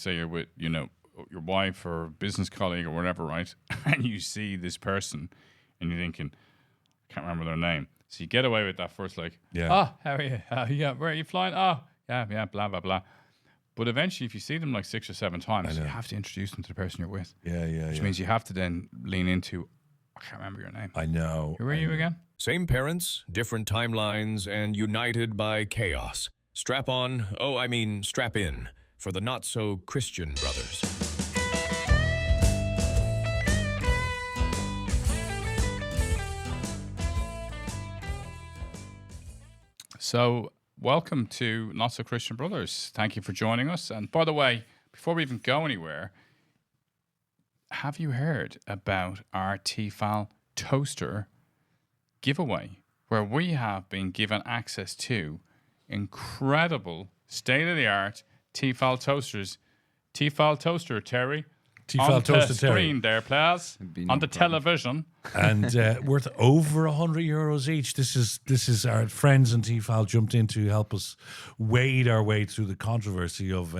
say you're with, your wife or business colleague or whatever, right? And you see this person and you're thinking, I can't remember their name. So you get away with that first, like, oh, how are you? Yeah, where are you flying? Oh, yeah, blah, blah, blah. But eventually, if you see them like 6 or 7 times, you have to introduce them to the person you're with. Which means you have to then lean into, I can't remember your name. I know. Who are you again? Same parents, different timelines, and united by chaos. Strap in for the not-so-Christian brothers. So, welcome to Not So Christian Brothers. Thank you for joining us. And by the way, before we even go anywhere, have you heard about our T-fal toaster giveaway, where we have been given access to incredible state-of-the-art T-fal toasters? T-fal toaster, Terry. T-fal toaster, Terry. Screen there, please. On the television. And worth over €100 each. This is our friends in Tefal jumped in to help us wade our way through the controversy of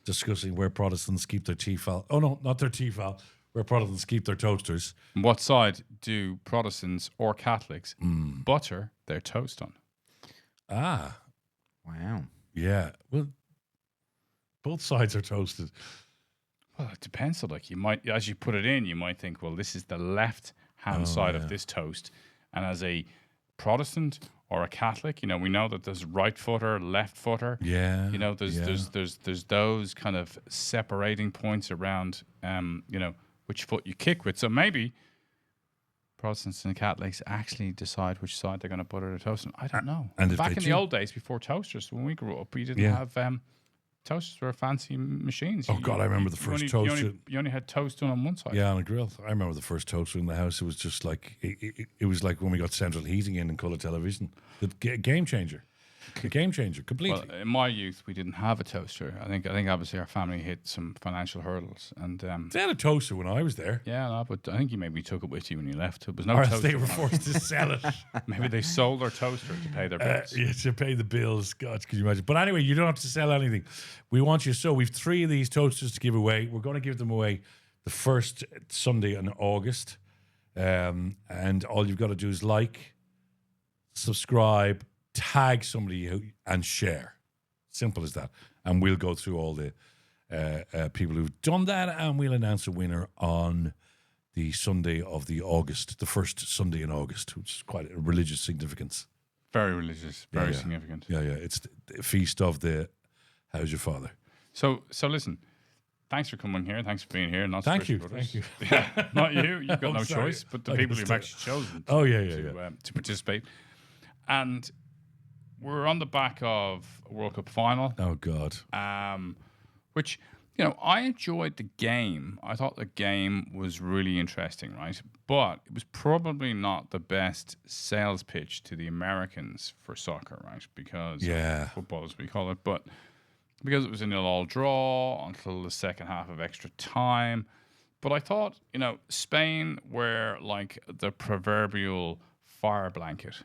discussing where Protestants keep their Tefal. Oh no, not their Tefal. Where Protestants keep their toasters. What side do Protestants or Catholics butter their toast on? Ah, wow. Yeah. Well, both sides are toasted. Well, it depends. So, like, you might, as you put it in, you might think, well, this is the left-hand side of this toast. And as a Protestant or a Catholic, we know that there's right footer, left footer. Yeah. There's those kind of separating points around, which foot you kick with. So maybe Protestants and Catholics actually decide which side they're going to butter their toast on. I don't know. And back in the old days, before toasters, when we grew up, we didn't have toasters were fancy machines. Oh, God, I remember the first toaster. You only had toast done on one side. Yeah, on a grill. I remember the first toaster in the house. It was just like, it was like when we got central heating in colour television. The game changer. A game changer, completely. Well, in my youth, we didn't have a toaster. I think obviously our family hit some financial hurdles, and they had a toaster when I was there. Yeah, no, but I think you maybe took it with you when you left. It was no or toaster. They were forced to sell it. Maybe they sold their toaster to pay their bills. Yeah, to pay the bills. God, could you imagine? But anyway, you don't have to sell anything. We want you. So we've 3 of these toasters to give away. We're going to give them away the first Sunday in August, and all you've got to do is like, subscribe, tag somebody and share. Simple as that. And we'll go through all the people who've done that, and we'll announce a winner on the Sunday of the August, the first Sunday in August, which is quite a religious significance. Very religious, very significant. Yeah. It's the feast of the How's Your Father? So listen, thanks for coming here. Thanks for being here. Thank you. Yeah, not you. You've got no sorry. choice, but the people who've actually chosen to participate. And we're on the back of a World Cup final. Oh, God. Which, I enjoyed the game. I thought the game was really interesting, right? But it was probably not the best sales pitch to the Americans for soccer, right? Because football, as we call it. But because it was a 0-0 draw until the second half of extra time. But I thought, Spain were like the proverbial fire blanket.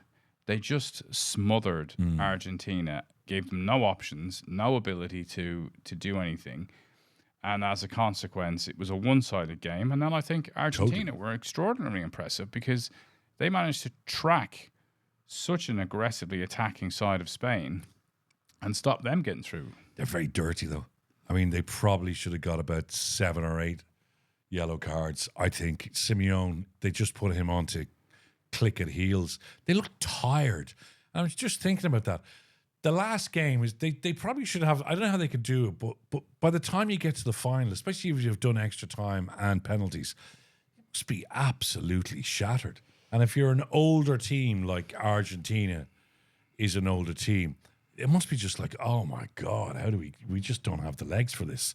They just smothered Argentina, gave them no options, no ability to do anything. And as a consequence, it was a one-sided game. And then I think Argentina were extraordinarily impressive because they managed to track such an aggressively attacking side of Spain and stop them getting through. They're very dirty, though. I mean, they probably should have got about 7 or 8 yellow cards. I think Simeone, they just put him on to click at heels. They look tired. I was just thinking about that. The last game is they probably should have. I don't know how they could do it, but by the time you get to the final, especially if you've done extra time and penalties, you must be absolutely shattered. And if you're an older team like Argentina is an older team, it must be just like, oh my God, how do we just don't have the legs for this.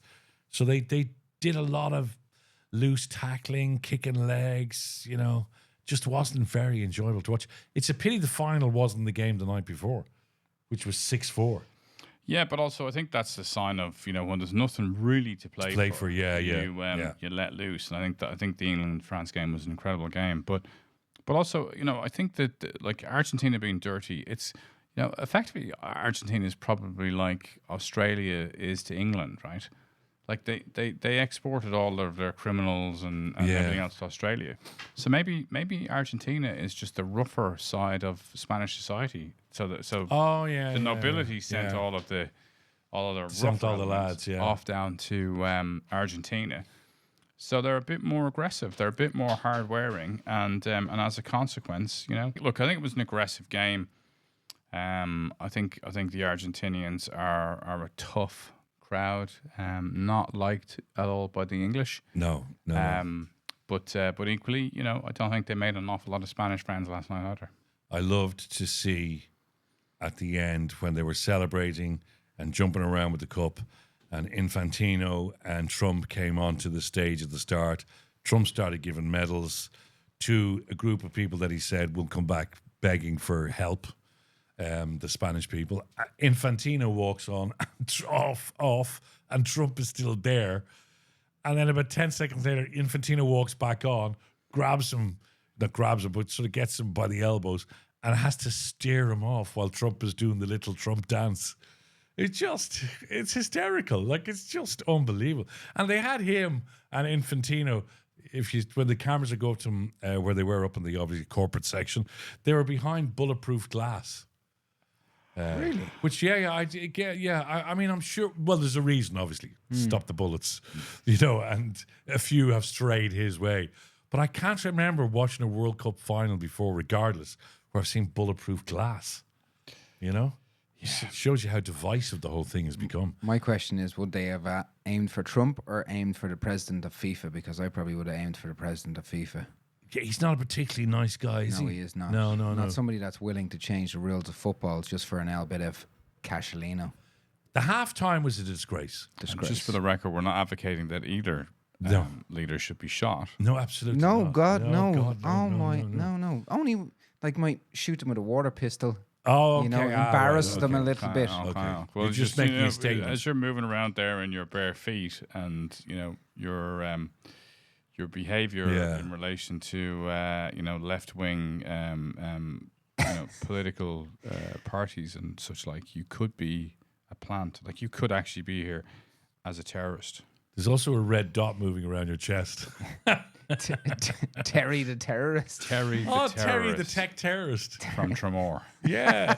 So they did a lot of loose tackling, kicking legs, just wasn't very enjoyable to watch. It's a pity the final wasn't the game the night before, which was 6-4. Yeah, but also I think that's a sign of, when there's nothing really to play for. You let loose. And I think the England-France game was an incredible game. But also, I think that like Argentina being dirty, it's, effectively Argentina is probably like Australia is to England, right? Like they exported all of their criminals and Yeah. everything else to Australia. So maybe Argentina is just the rougher side of Spanish society. So Oh yeah. the nobility sent yeah. all of their Sent rougher all the elements lads, yeah. off down to Argentina. So they're a bit more aggressive. They're a bit more hard wearing, and as a consequence, look, I think it was an aggressive game. I think the Argentinians are a tough crowd, not liked at all by the English. No. But equally, I don't think they made an awful lot of Spanish friends last night either. I loved to see at the end when they were celebrating and jumping around with the cup, and Infantino and Trump came onto the stage at the start. Trump started giving medals to a group of people that he said will come back begging for help, the Spanish people. Infantino walks on, and off, and Trump is still there. And then about 10 seconds later, Infantino walks back on, grabs him, not grabs him, but sort of gets him by the elbows and has to steer him off while Trump is doing the little Trump dance. It's hysterical. Like, it's just unbelievable. And they had him and Infantino, when the cameras would go up to them, where they were up in the obviously corporate section, they were behind bulletproof glass. Really? Which, I mean, I'm sure, well, there's a reason, obviously. Stop the bullets, and a few have strayed his way. But I can't remember watching a World Cup final before, regardless, where I've seen bulletproof glass, It shows you how divisive the whole thing has become. My question is, would they have aimed for Trump or aimed for the president of FIFA? Because I probably would have aimed for the president of FIFA. Yeah, he's not a particularly nice guy, is he? No, he is not. No. Not somebody that's willing to change the rules of football just for an L bit of cashelino. The halftime was a disgrace. And just for the record, we're not advocating that either leader should be shot. No, absolutely No, not. God, no. God, no. Only, might shoot them with a water pistol. Oh, okay. Embarrass them a little bit. Okay. Okay. Well, You're just making a statement. As you're moving around there in your bare feet, and your behaviour in relation to left wing political parties and such like, you could be a plant. Like, you could actually be here as a terrorist. There's also a red dot moving around your chest. Terry the terrorist. Terry the tech terrorist from Tremor. Yeah.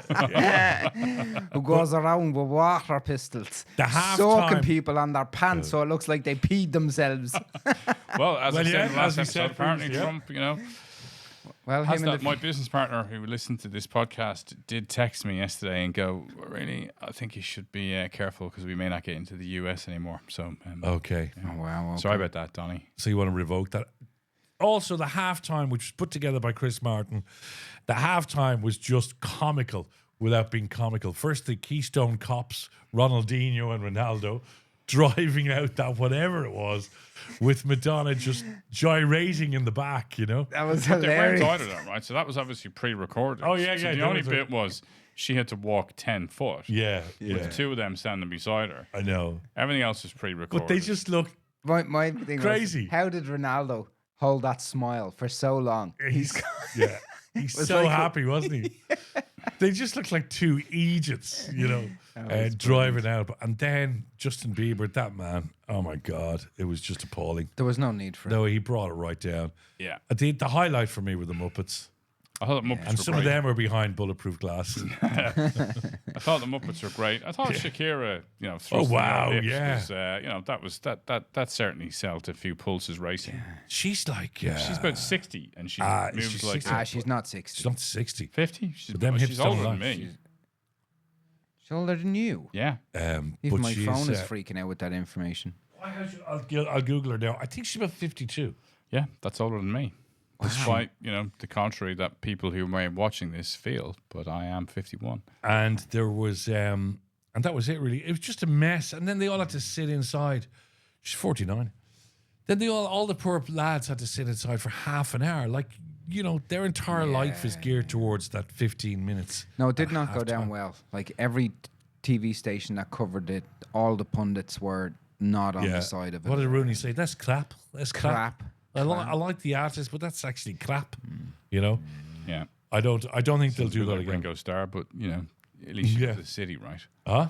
Who goes around with water pistols, The halftime- soaking people on their pants so it looks like they peed themselves. Well, as I said in the last as we episode, said apparently previously, Trump, Well, has him and that. My business partner who listened to this podcast did text me yesterday and go, really, I think you should be careful because we may not get into the US anymore. So, Okay. Oh, wow. Okay. sorry about that, Donnie. So you want to revoke that? Also, the halftime, which was put together by Chris Martin, the halftime was just comical without being comical. First, the Keystone Cops, Ronaldinho and Ronaldo, driving out that whatever it was, with Madonna just gyrating in the back, That was But they went hilarious. out of that, right? So that was obviously pre-recorded. Oh, yeah, So yeah, the that only was bit was she had to walk 10 foot. Yeah. With the two of them standing beside her. I know. Everything else was pre-recorded. But they just looked My thing Crazy. was, how did Ronaldo hold that smile for so long? He's Was so like- happy, wasn't he? They just looked like two Egypts, driving out. And then Justin Bieber, that man, oh my God, it was just appalling. There was no need for it. No, he brought it right down. Yeah. The highlight for me were the Muppets. I thought the Muppets And were some great. of them were behind bulletproof glass. I thought the Muppets were great. I thought Shakira, thrusting wow, her lips yeah. was, that certainly set a few pulses racing. She's like, She's about 60 and she is moves she like 60? She's not 60. she's not 60. 50. But them hips She's don't older lie. than me. She's older than you. Yeah. Even But my she's, phone is freaking out with that information. I'll Google her now. I think she's about 52. Yeah, that's older than me. Despite, the contrary that people who may be watching this feel, but I am 51. And there was, and that was it really. It was just a mess. And then they all had to sit inside. She's 49. Then all the poor lads had to sit inside for half an hour. Like, their entire life is geared towards that 15 minutes. No, it did not go halftime. down well. Like, every TV station that covered it, all the pundits were not on the side of it. What did Rooney say? That's crap. That's crap. Crap. I like the artist, but that's actually crap. You Yeah. I don't think they'll do that like again. Ringo Starr, but, at least Yeah. you're the city, right? Huh?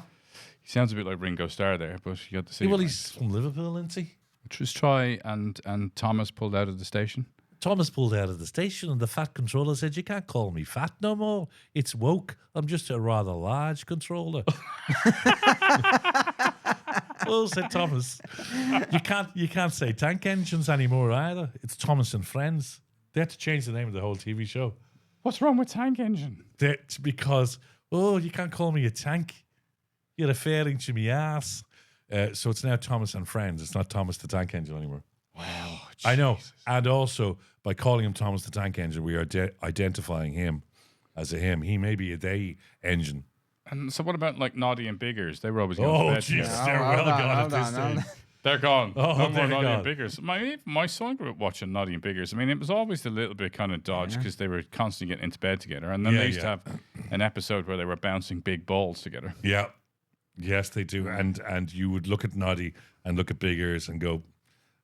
He sounds a bit like Ringo Starr there, but you got to see. Well, it, he's from Liverpool, isn't he? Just try and Thomas pulled out of the station. Thomas pulled out of the station and the fat controller said, you can't call me fat no more. It's woke. I'm just a rather large controller. Well, said Thomas, you can't say tank engines anymore either. It's Thomas and Friends. They had to change the name of the whole TV show. What's wrong with tank engine? That's because, you can't call me a tank. You're a fairing to me ass. So it's now Thomas and Friends. It's not Thomas the Tank Engine anymore. Wow. I know. And also, by calling him Thomas the Tank Engine, we are identifying him as a him. He may be a they engine. And so what about like Noddy and Biggers? They were always going Oh, to bed Jesus, together. they're well gone at this stage. They're gone. Oh, No more they're Noddy gone. and Biggers. My son grew up watching Noddy and Biggers. I mean, it was always a little bit kind of dodge because they were constantly getting into bed together. And then they used to have an episode where they were bouncing big balls together. Yeah. Yes, they do. And you would look at Noddy and look at Big Ears and go,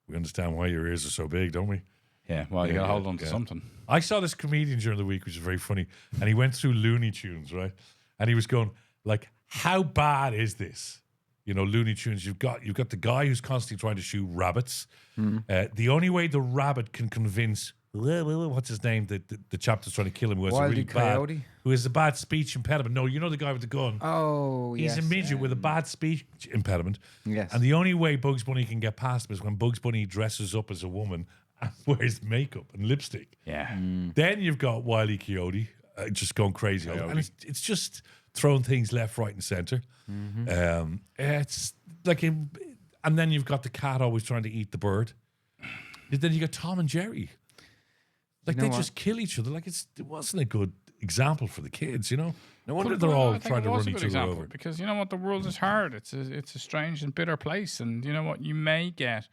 we understand why your ears are so big, don't we? Yeah, well, you got to hold on to something. I saw this comedian during the week, which is very funny, and he went through Looney Tunes, right? And he was going, like, how bad is this? You know, Looney Tunes, you've got the guy who's constantly trying to shoot rabbits. The only way the rabbit can convince, what's his name, the chap that's trying to kill him, who has Wildy a really Coyote? bad, who has a bad speech impediment. No, you know the guy with the gun. Oh, He's yes. a midget with a bad speech impediment. Yes. And the only way Bugs Bunny can get past him is when Bugs Bunny dresses up as a woman and wears makeup and lipstick. Yeah. Then you've got Wile E. Coyote just going crazy. And it's just throwing things left, right, and center. It's like, and then you've got the cat always trying to eat the bird. And then you got Tom and Jerry. Like, You know they just kill each other. Like, it wasn't a good example for the kids, you know? No wonder they're all trying to run each other over. Because you know what, the world is hard. It's a strange and bitter place, and you know what, you may get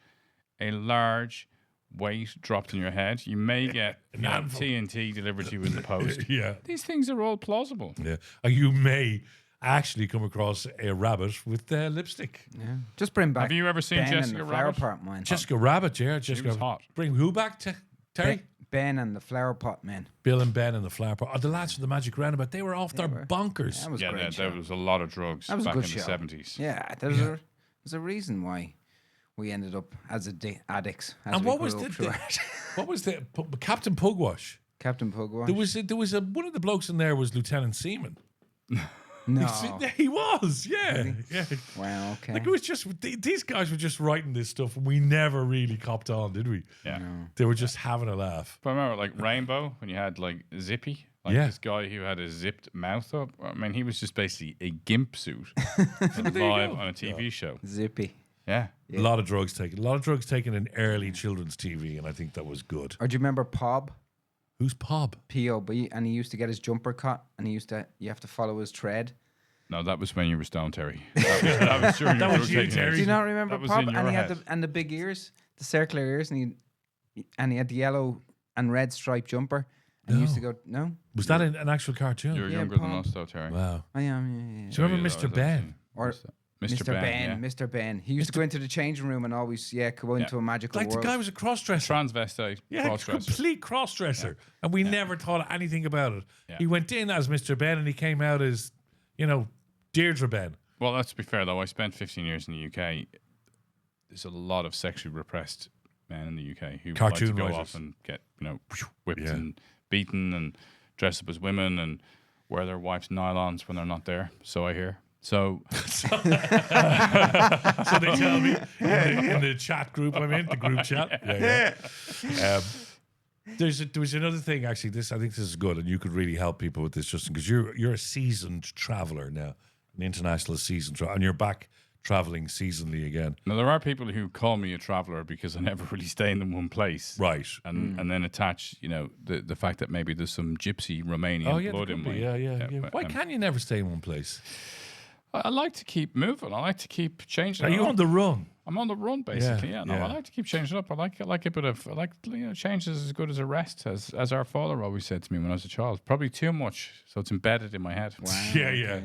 a large weight dropped on your head. You may get TNT delivered to you in the post. Yeah. These things are all plausible. Yeah. And you may actually come across a rabbit with lipstick. Yeah. Just bring back. Have you ever seen Ben Jessica and the Flower Rabbit? Pot Man. Jessica Rabbit, yeah. She Jessica was Rabbit. hot. Bring who back to Terry? Ben and the Flower Pot Man. Bill and Ben and the Flower Pot. Oh, the lads from the Magic Roundabout. They were off their bonkers. That was a great there show. was a lot of drugs That was a back good in show. the 70s. Yeah, there's a reason why we ended up as addicts. As And we what was grew up the through it. what was the Captain Pugwash? Captain Pugwash? There was one of the blokes in there was Lieutenant Seaman. no. He was, yeah. Yeah. Wow. Okay. Like, it was just these guys were just writing this stuff, and we never really copped on, did we? Yeah. They were just having a laugh. But I remember, like, Rainbow, when you had, like, Zippy. Like, this guy who had a zipped mouth up. I mean, he was just basically a gimp suit live on a TV show. Zippy. Yeah. A lot of drugs taken in early children's TV, and I think that was good. Or do you remember Pob? Who's Pob? P-O-B, and he used to get his jumper cut, and you have to follow his tread. No, that was when you were stoned, Terry. That was during That your was you, rotating Terry. years. Do you not remember That was Pob? in your And he had head. the big ears, the circular ears, and he had the yellow and red striped jumper. And he used to go, no? Was that an actual cartoon? You're Yeah, younger than Pob. us, though, Terry. Wow. I am, yeah. Do you remember Mr. Ben? Or Mr. Ben. Yeah. Mr. Ben. He used to go into the changing room and always, go into a magical Like, world. the guy was a cross-dresser. Transvestite. Yeah, Cross-dresser. complete cross-dresser. And we never thought anything about it. Yeah. He went in as Mr. Ben, and he came out as, Deirdre Ben. Well, let's be fair, though. I spent 15 years in the UK. There's a lot of sexually repressed men in the UK who Cartoon like to go writers. off and get, whipped Yeah. and beaten and dress up as women and wear their wives' nylons when they're not there. So I hear. So So they tell me in the chat group I'm in, the group chat. Yeah. There was another thing, actually. I think this is good, and you could really help people with this, Justin, because you're a seasoned traveller now, an international seasoned traveller, and you're back travelling seasonally again. now there are people who call me a traveller because I never really stay in one place. Right. And then attach, the fact that maybe there's some gypsy Romanian blood in me. Yeah. but, Why can't you never stay in one place? I like to keep moving. I like to keep changing. Are it you up. on the run? I'm on the run, basically. Yeah. No, yeah. I like to keep changing it up. I like a bit of change is as good as a rest, as our father always said to me when I was a child. Probably too much, so it's embedded in my head. Wow, Yeah.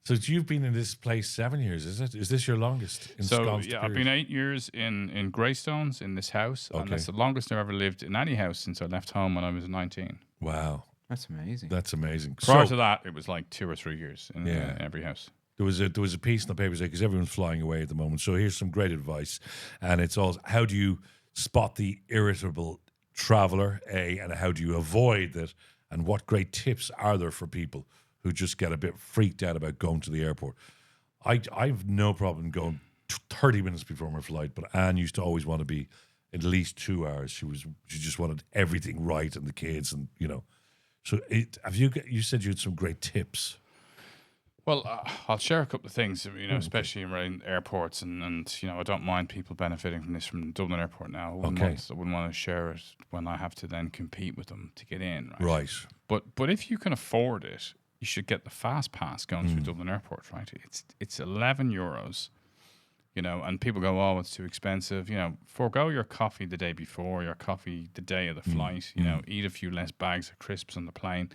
So you've been in this place 7 years, is it? Is this your longest? Ensconced I've period? been 8 years in Greystones in this house, and that's the longest I've ever lived in any house since I left home when I was 19. Wow, That's amazing. that's amazing. Prior to that, it was like 2 or 3 years in Yeah. every house. There was a piece in the paper because everyone's flying away at the moment. So here's some great advice, and it's all how do you spot the irritable traveler, and how do you avoid it, and what great tips are there for people who just get a bit freaked out about going to the airport. I've no problem going 30 minutes before my flight, but Anne used to always want to be at least 2 hours. She just wanted everything right and the kids and So you said you had some great tips. Well, I'll share a couple of things, especially around airports, and I don't mind people benefiting from this from Dublin Airport now. I wouldn't want to share it when I have to then compete with them to get in, right? Right. But if you can afford it, you should get the fast pass going through Dublin Airport, right? It's €11, and people go, oh, it's too expensive. Forego your coffee the day before, your coffee the day of the flight. Eat a few less bags of crisps on the plane.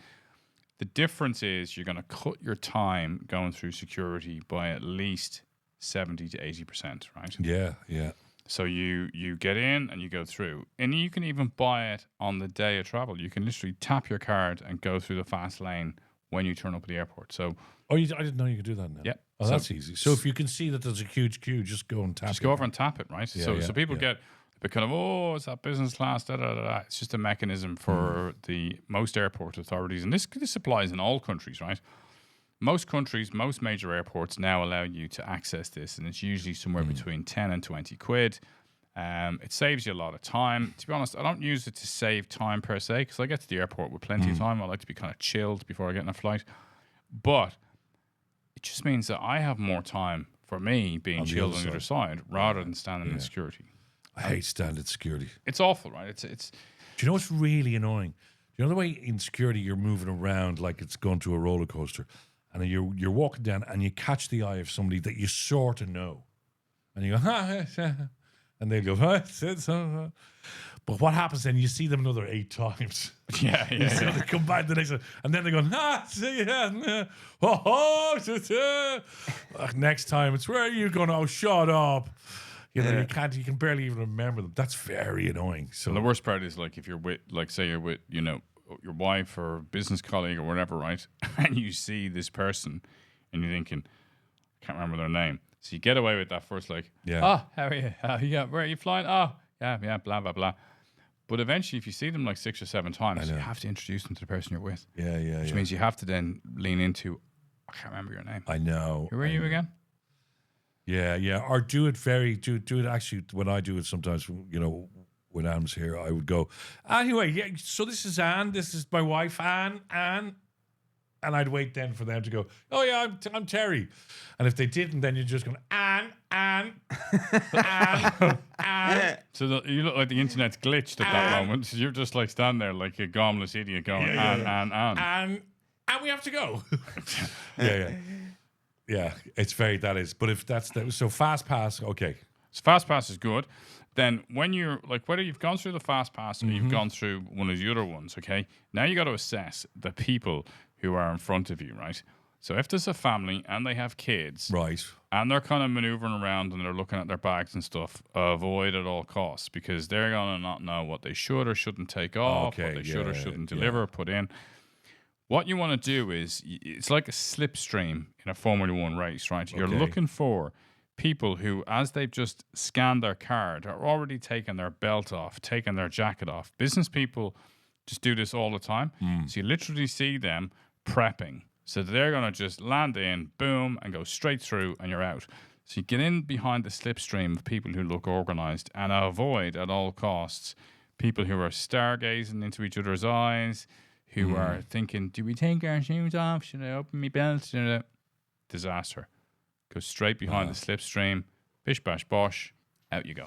The difference is you're going to cut your time going through security by at least 70 to 80%, right? Yeah, yeah. So you get in and you go through. And you can even buy it on the day of travel. You can literally tap your card and go through the fast lane when you turn up at the airport. So, I didn't know you could do that now. Yeah. Oh, so that's easy. So if you can see that there's a huge queue, just go and tap it. Just go over and tap it, right? Yeah, so people get a bit kind of, it's that business class, da-da-da-da. It's just a mechanism for the most airport authorities. And this applies in all countries, right? Most countries, most major airports now allow you to access this, and it's usually somewhere between 10 and 20 quid. It saves you a lot of time. To be honest, I don't use it to save time per se, because I get to the airport with plenty of time. I like to be kind of chilled before I get on a flight. But it just means that I have more time for me being chilled on the other side rather than standing in security. I hate standing security. It's awful, right? It's. Do you know what's really annoying? Do you know the way in security you're moving around like it's going to a roller coaster, and you're walking down and you catch the eye of somebody that you sort of know, and you go, and they go, but what happens then? You see them another 8 times. Yeah. They come back the next one, and then they go, next time it's where are you going? Oh, shut up. You can barely even remember them. That's very annoying. So and the worst part is like if you're with, like say you're with, your wife or business colleague or whatever, right? And you see this person and you're thinking, I can't remember their name. So you get away with that first, like, oh, how are you? Where are you flying? Oh, yeah, blah, blah, blah. But eventually, if you see them like 6 or 7 times, you have to introduce them to the person you're with. Yeah. Which means you have to then lean into, I can't remember your name. I know. Who are you again? Yeah. Or do it actually when I do it sometimes, when Anne's here, I would go, anyway, so this is Anne, this is my wife, Anne. And I'd wait then for them to go, oh yeah, I'm Terry. And if they didn't, then you're just going, Anne. So you look like the internet's glitched at that moment. So you're just like standing there like a gomless idiot going, Anne. And we have to go. Yeah, it's that is. But if that's so fast pass, okay. So fast pass is good. Then when you're like, whether you've gone through the fast pass or you've gone through one of the other ones, okay, now you got to assess the people who are in front of you, right? So if there's a family and they have kids, right, and they're kind of maneuvering around and they're looking at their bags and stuff, avoid at all costs, because they're gonna not know what they should or shouldn't take off, what they should or shouldn't deliver, put in. What you want to do is, it's like a slipstream in a Formula One race, right? You're looking for people who, as they've just scanned their card, are already taking their belt off, taking their jacket off. Business people just do this all the time. So you literally see them prepping. So they're going to just land in, boom, and go straight through, and you're out. So you get in behind the slipstream of people who look organised and avoid at all costs people who are stargazing into each other's eyes, who are thinking, do we take our shoes off? Should I open my belt? Disaster. Go straight behind the slipstream, bish, bash, bosh, out you go.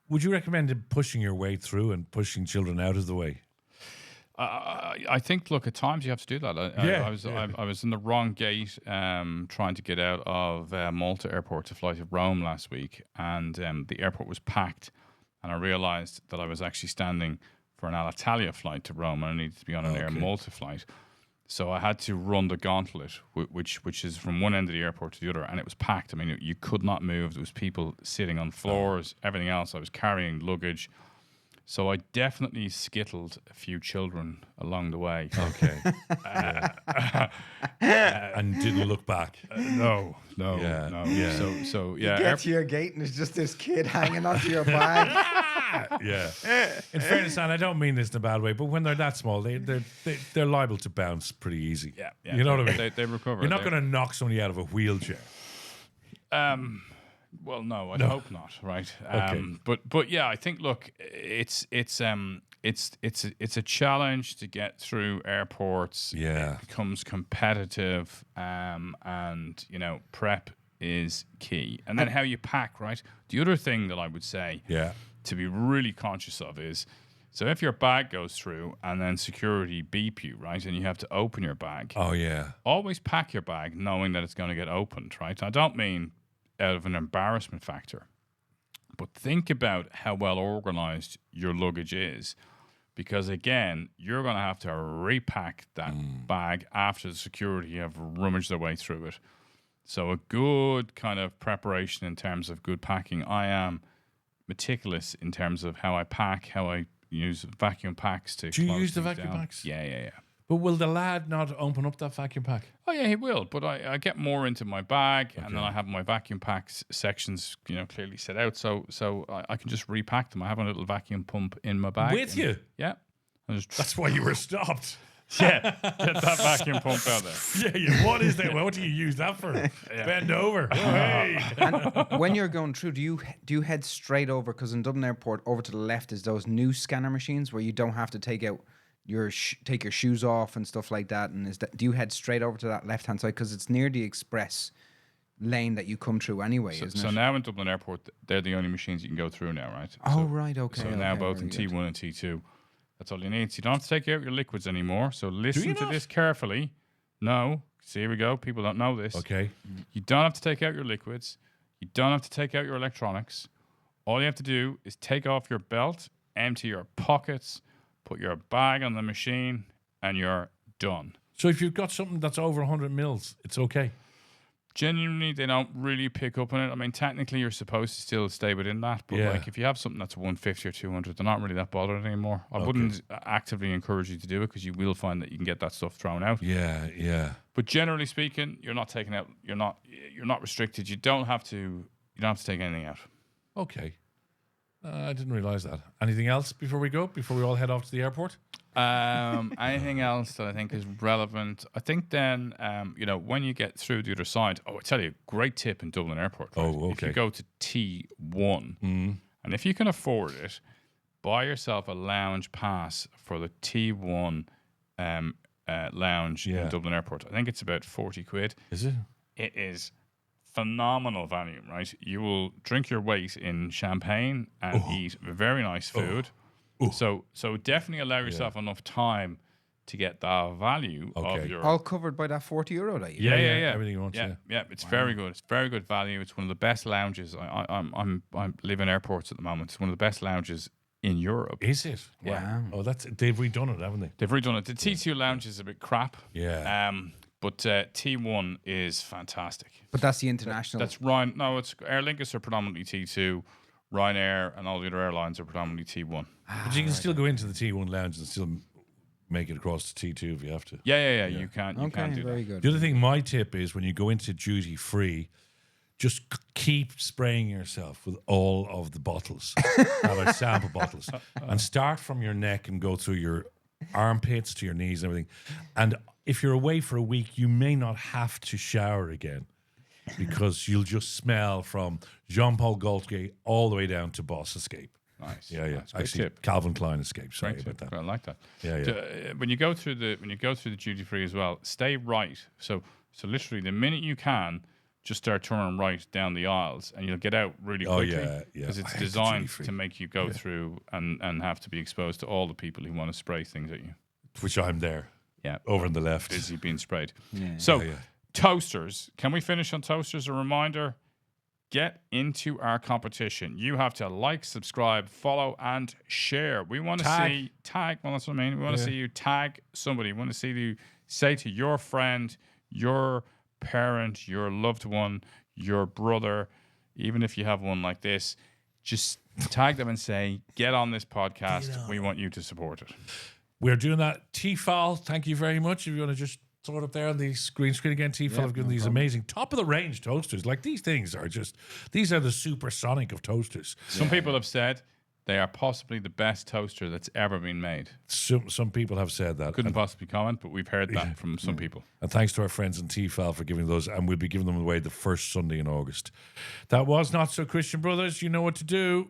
Would you recommend pushing your way through and pushing children out of the way? I think, look, at times you have to do that. I was in the wrong gate trying to get out of Malta airport to fly to Rome last week, and the airport was packed, and I realised that I was actually standing for an Alitalia flight to Rome, and I needed to be on an Air Malta flight. So I had to run the gauntlet, which is from one end of the airport to the other, and it was packed. I mean, you could not move. There was people sitting on floors, everything else. I was carrying luggage. So I definitely skittled a few children along the way. Okay. And didn't look back. No. Yeah. So You yeah. get to your gate and there's just this kid hanging onto your bag. Yeah. In fairness, and I don't mean this in a bad way, but when they're that small, they're liable to bounce pretty easy. Yeah. You know what I mean? They recover. You're not going to knock somebody out of a wheelchair. Well, no, I hope not. Right. Okay. But yeah, I think look, it's a challenge to get through airports. Yeah. It becomes competitive, and prep is key, and then how you pack. Right. The other thing that I would say, to be really conscious of is, so if your bag goes through and then security beep you, right, and you have to open your bag. Oh, yeah. Always pack your bag knowing that it's going to get opened, right? I don't mean out of an embarrassment factor, but think about how well organized your luggage is, because again, you're going to have to repack that bag after the security have rummaged their way through it. So a good kind of preparation in terms of good packing. I am meticulous in terms of how I pack, how I use vacuum packs to. Do you close use the things vacuum down. packs? Yeah. But will the lad not open up that vacuum pack? Oh yeah, he will. But I get more into my bag, and then I have my vacuum packs sections, clearly set out, so I can just repack them. I have a little vacuum pump in my bag. With you? Yeah. That's why you were stopped. Yeah, get that vacuum pump out there. Yeah. What is that? What do you use that for? Bend over. Oh, hey. And when you're going through, do you head straight over? Because in Dublin Airport, over to the left is those new scanner machines where you don't have to take out take your shoes off and stuff like that. And do you head straight over to that left hand side because it's near the express lane that you come through anyway? Isn't So it? now in Dublin Airport, they're the only machines you can go through now, right? Oh right, okay. So okay, now both in very good. T1 and T2, that's all you need. So you don't have to take out your liquids anymore. So listen to not? this carefully. No, see, here we go. People don't know this. Okay. You don't have to take out your liquids. You don't have to take out your electronics. All you have to do is take off your belt, empty your pockets, put your bag on the machine, and you're done. So if you've got something that's over 100 mils, it's okay. Genuinely, they don't really pick up on it. I mean, technically, you're supposed to still stay within that. But like, if you have something that's 150 or 200, they're not really that bothered anymore. I wouldn't actively encourage you to do it because you will find that you can get that stuff thrown out. Yeah. But generally speaking, you're not taking out. You're not restricted. You don't have to. You don't have to take anything out. Okay. I didn't realize that. Anything else before we go? Before we all head off to the airport? Anything else that I think is relevant? I think then, when you get through the other side, I tell you, great tip in Dublin Airport. Right? Oh, okay. If you go to T1, and if you can afford it, buy yourself a lounge pass for the T1 lounge in Dublin Airport. I think it's about 40 quid. Is it? It is phenomenal value, right? You will drink your weight in champagne and eat very nice food. So definitely allow yourself enough time to get the value of your. All covered by that €40 that you. Yeah. Everything you want. Yeah. It's very good. It's very good value. It's one of the best lounges. I live in airports at the moment. It's one of the best lounges in Europe. Is it? Wow. Oh, they've redone it, haven't they? They've redone it. The T2 lounge is a bit crap. Yeah. But T1 is fantastic. But that's the international. That's Ryan. No, it's Aer Lingus are predominantly T2. Ryanair and all the other airlines are predominantly T1. But you can still go into the T1 lounge and still make it across to T2 if you have to. Yeah. You can. You okay, can do very that. good. The other thing, my tip is when you go into duty free, just keep spraying yourself with all of the bottles that are sample bottles, and start from your neck and go through your armpits to your knees and everything. And if you're away for a week, you may not have to shower again because you'll just smell from Jean-Paul Gaultier all the way down to Boss Escape. Nice. Yeah. Nice. Great Actually, tip. Calvin Klein Escape. Sorry Great about tip. that. I like that. Yeah. When you go through the duty free as well, stay right. So literally the minute you can, just start turning right down the aisles, and you'll get out really quickly. yeah. Because it's I hate the designed duty-free. to make you go through and have to be exposed to all the people who want to spray things at you. Which I'm there. Yeah. Over on the left. Busy being sprayed. Yeah. So, Yeah. toasters. Can we finish on toasters? A reminder, get into our competition. You have to like, subscribe, follow, and share. We want to see tag. Well, that's what I mean. We want to see you tag somebody. We want to see you say to your friend, your parent, your loved one, your brother, even if you have one like this, just tag them and say, get on this podcast. We want you to support it. We're doing that. T-fal, thank you very much. If you want to just throw it up there on the green screen again, T-fal have given these amazing top-of-the-range toasters. Like, these things are just, these are the supersonic of toasters. Some people have said they are possibly the best toaster that's ever been made. Some people have said that. Couldn't possibly comment, but we've heard that from some people. And thanks to our friends in T-fal for giving those, and we'll be giving them away the first Sunday in August. That was Not So Christian Brothers. You know what to do.